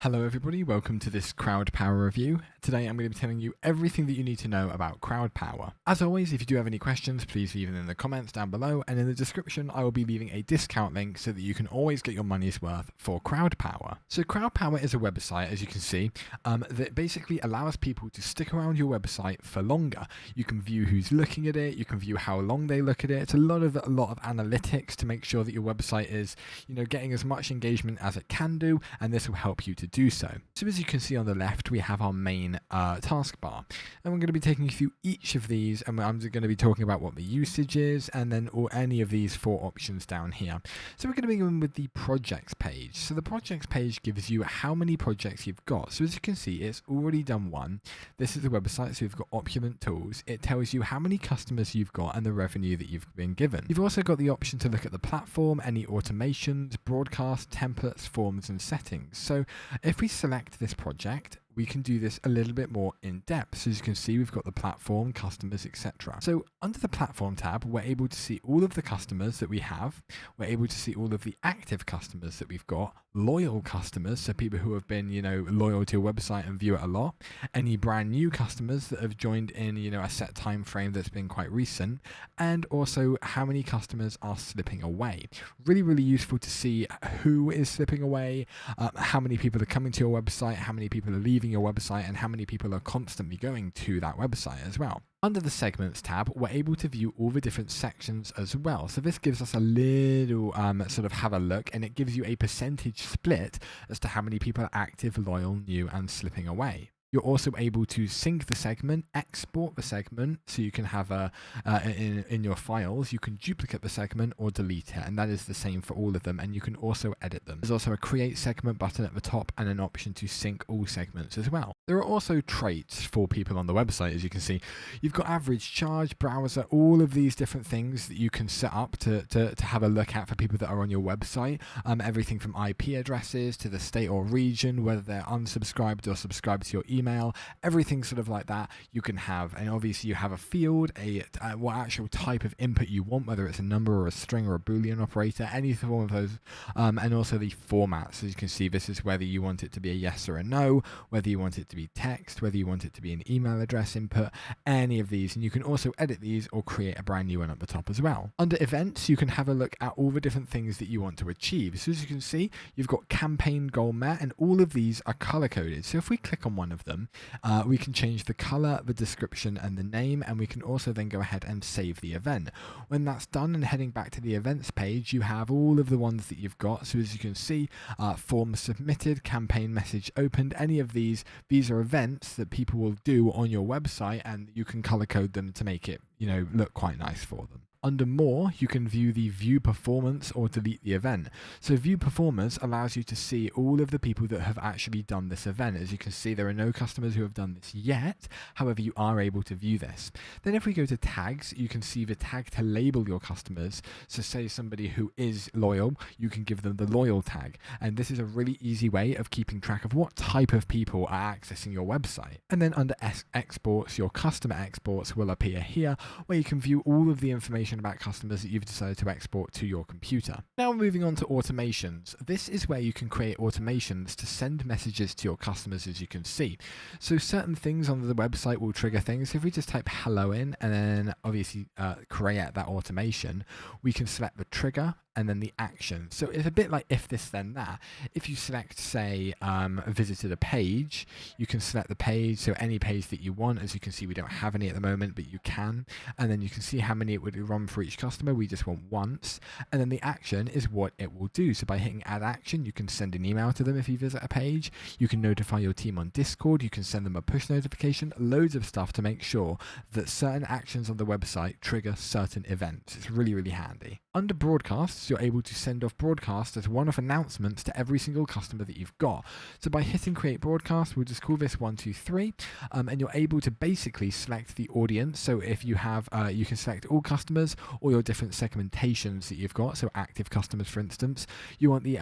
Hello everybody, welcome to this CrowdPower review. Today I'm going to be telling you everything that you need to know about CrowdPower. As always, if you do have any questions, please leave them in the comments down below, and in the description I will be leaving a discount link so that you can always get your money's worth for CrowdPower. So CrowdPower is a website, as you can see, that basically allows people to stick around your website for longer. You can view who's looking at it, you can view how long they look at it. It's a lot of analytics to make sure that your website is, getting as much engagement as it can do, and this will help you to do so. So as you can see on the left, we have our main taskbar, and we're going to be taking you through each of these, and I'm going to be talking about what the usage is, and then any of these four options down here. So we're going to begin with the projects page. So the projects page gives you how many projects you've got. So as you can see, it's already done one. This is the website, so we've got opulent tools. It tells you how many customers you've got and the revenue that you've been given. You've also got the option to look at the platform, any automations, broadcast, templates, forms, and settings. So if we select this project, we can do this a little bit more in depth. So as you can see, we've got the platform, customers, etc. So under the platform tab, we're able to see all of the customers that we have. We're able to see all of the active customers that we've got, loyal customers, so people who have been, loyal to your website and view it a lot, any brand new customers that have joined in, a set time frame that's been quite recent, and also how many customers are slipping away. Really, really useful to see who is slipping away, how many people are coming to your website, how many people are leaving your website, and how many people are constantly going to that website as well. Under the segments tab, we're able to view all the different sections as well. So this gives us a little sort of have a look, and it gives you a percentage split as to how many people are active, loyal, new, and slipping away. You're also able to sync the segment, export the segment, so you can have in your files, you can duplicate the segment or delete it, and that is the same for all of them, and you can also edit them. There's also a create segment button at the top and an option to sync all segments as well. There are also traits for people on the website, as you can see. You've got average charge, browser, all of these different things that you can set up to have a look at for people that are on your website. Everything from IP addresses to the state or region, whether they're unsubscribed or subscribed to your email, everything sort of like that you can have. And obviously you have a field, what actual type of input you want, whether it's a number or a string or a Boolean operator, any form of those, and also the formats. As you can see, this is whether you want it to be a yes or a no, whether you want it to be text, whether you want it to be an email address input, any of these. And you can also edit these or create a brand new one at the top as well. Under events, you can have a look at all the different things that you want to achieve. So as you can see, you've got campaign goal met, and all of these are color coded. So if we click on one of them, we can change the color, the description, and the name, and we can also then go ahead and save the event. When that's done and heading back to the events page, you have all of the ones that you've got. So as you can see, form submitted, campaign message opened, any of these are events that people will do on your website, and you can color code them to make it, look quite nice for them. Under more, you can view the view performance or delete the event. So view performance allows you to see all of the people that have actually done this event. As you can see, there are no customers who have done this yet. However, you are able to view this. Then if we go to tags, you can see the tag to label your customers. So say somebody who is loyal, you can give them the loyal tag. And this is a really easy way of keeping track of what type of people are accessing your website. And then under exports, your customer exports will appear here, where you can view all of the information about customers that you've decided to export to your computer. Now moving on to automations. This is where you can create automations to send messages to your customers, as you can see. So certain things on the website will trigger things. If we just type hello in and then obviously create that automation, we can select the trigger and then the action. So it's a bit like if this then that. If you select, say, visited a page, you can select the page, so any page that you want. As you can see, we don't have any at the moment, but you can. And then you can see how many it would run for each customer. We just want once. And then the action is what it will do. So by hitting add action, you can send an email to them if you visit a page. You can notify your team on Discord. You can send them a push notification, loads of stuff to make sure that certain actions on the website trigger certain events. It's really, really handy. Under broadcasts, you're able to send off broadcasts as one-off announcements to every single customer that you've got. So by hitting create broadcast, we'll just call this 123, and you're able to basically select the audience. So if you have, you can select all customers, customers or your different segmentations that you've got. So active customers, for instance, you want the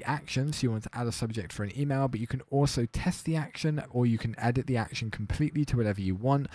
action. So you want to add a subject for an email, but you can also test the action, or you can edit the action completely to whatever you want.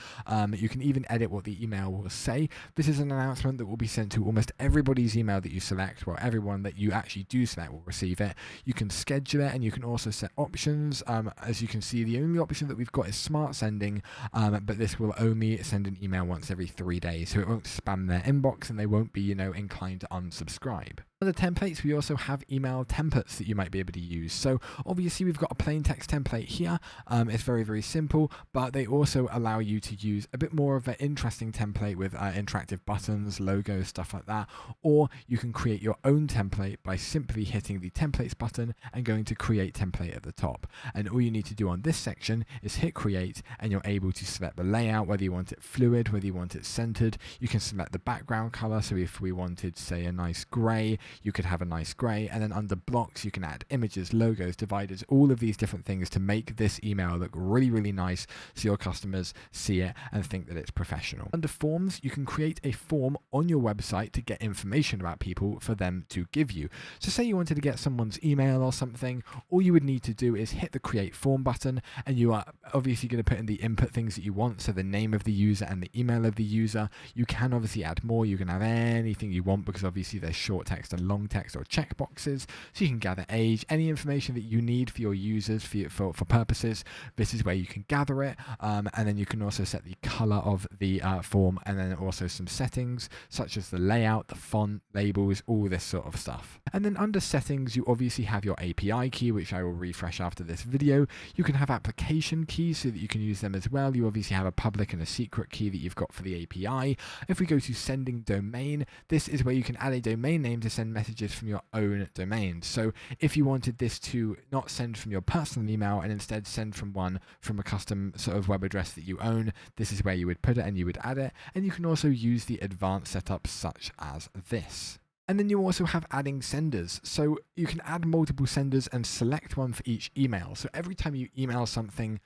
You can even edit what the email will say. This is an announcement that will be sent to almost everybody's email that you select. Well, everyone that you actually do select will receive it. You can schedule it, and you can also set options. As you can see, the only option that we've got is smart sending, but this will only send an email once every 3 days, so it won't spam their inbox and they won't be, inclined to unsubscribe. Under templates, we also have email templates that you might be able to use. So obviously we've got a plain text template here. It's very, very simple, but they also allow you to use a bit more of an interesting template with interactive buttons, logos, stuff like that. Or you can create your own template by simply hitting the templates button and going to create template at the top. And all you need to do on this section is hit create, and you're able to select the layout, whether you want it fluid, whether you want it centered. You can select the background color. So if we wanted, say, a nice gray, you could have a nice gray, and then under blocks you can add images, logos, dividers, all of these different things to make this email look really, really nice so your customers see it and think that it's professional. Under forms, you can create a form on your website to get information about people for them to give you. So say you wanted to get someone's email or something, all you would need to do is hit the create form button, and you are obviously going to put in the input things that you want, so the name of the user and the email of the user. You can obviously add more, you can have anything you want, because obviously there's short text and long text or checkboxes, so you can gather age, any information that you need for your users for purposes. This is where you can gather it, and then you can also set the color of the form, and then also some settings such as the layout, the font, labels, all this sort of stuff. And then under settings, you obviously have your API key, which I will refresh after this video. You can have application keys so that you can use them as well. You obviously have a public and a secret key that you've got for the API. If we go to sending domain, this is where you can add a domain name to send messages from your own domain. So if you wanted this to not send from your personal email and instead send from a custom sort of web address that you own, this is where you would put it and you would add it. And you can also use the advanced setups such as this. And then you also have adding senders. So you can add multiple senders and select one for each email. So every time you email something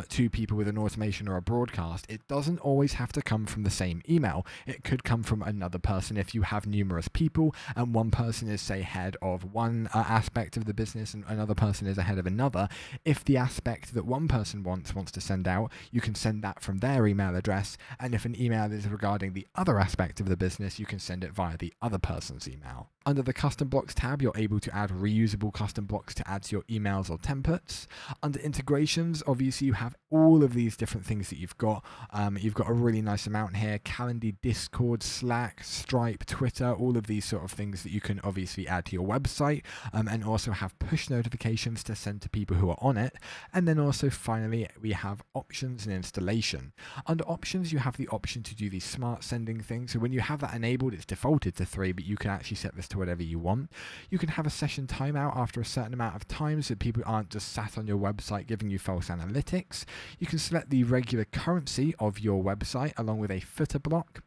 to people with an automation or a broadcast, it doesn't always have to come from the same email. It could come from another person if you have numerous people and one person is, say, head of one aspect of the business and another person is ahead of another. If the aspect that one person wants to send out, you can send that from their email address. And if an email is regarding the other aspect of the business, you can send it via the other person's email. Under the custom blocks tab, you're able to add reusable custom blocks to add to your emails or templates. Under integrations, obviously you have all of these different things that you've got. You've got a really nice amount here: Calendly, Discord, Slack, Stripe, Twitter, all of these sort of things that you can obviously add to your website, and also have push notifications to send to people who are on it. And then also finally, we have options and installation. Under options, you have the option to do the smart sending thing. So when you have that enabled, it's defaulted to 3, but you can actually set this to whatever you want. You can have a session timeout after a certain amount of time so people aren't just sat on your website giving you false analytics. You can select the regular currency of your website along with a footer block.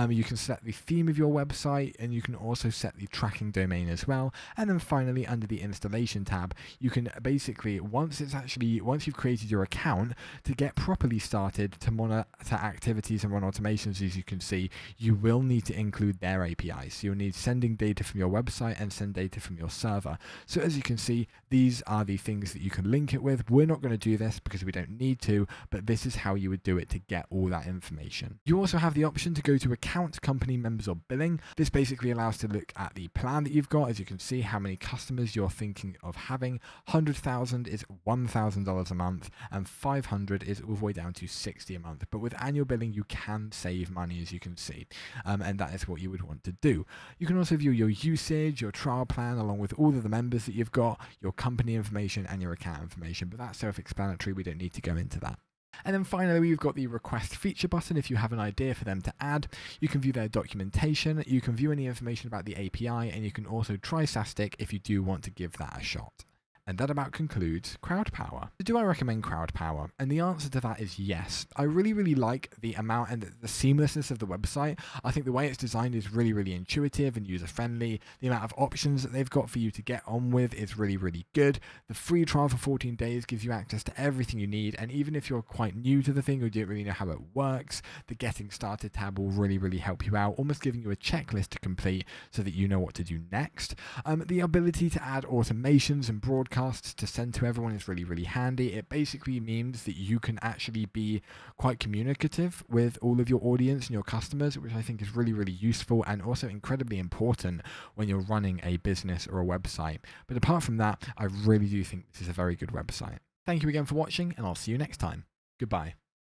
You can select the theme of your website, and you can also set the tracking domain as well. And then finally, under the installation tab, you can basically, once you've created your account, to get properly started to monitor activities and run automations, as you can see, you will need to include their APIs. So you'll need sending data from your website and send data from your server. So as you can see, these are the things that you can link it with. We're not going to do this because we don't need to, but this is how you would do it to get all that information. You also have the option to go to account, company, members, or billing. This basically allows to look at the plan that you've got. As you can see, how many customers you're thinking of having. 100,000 is $1,000 a month, and 500 is all the way down to 60 a month. But with annual billing, you can save money, as you can see, and that is what you would want to do. You can also view your usage, your trial plan, along with all of the members that you've got, your company information, and your account information. But that's self-explanatory. We don't need to go into that. And then finally, we've got the request feature button. If you have an idea for them to add, you can view their documentation, you can view any information about the API, and you can also try SASTIC if you do want to give that a shot. And that about concludes CrowdPower. So do I recommend CrowdPower? And the answer to that is yes. I really like the amount and the seamlessness of the website. I think the way it's designed is really intuitive and user-friendly. The amount of options that they've got for you to get on with is really good. The free trial for 14 days gives you access to everything you need. And even if you're quite new to the thing or don't really know how it works, the Getting Started tab will really help you out, almost giving you a checklist to complete so that you know what to do next. The ability to add automations and broadcasts to send to everyone is really handy. It basically means that you can actually be quite communicative with all of your audience and your customers, which I think is really useful and also incredibly important when you're running a business or a website. But apart from that, I really do think this is a very good website. Thank you again for watching, and I'll see you next time. Goodbye.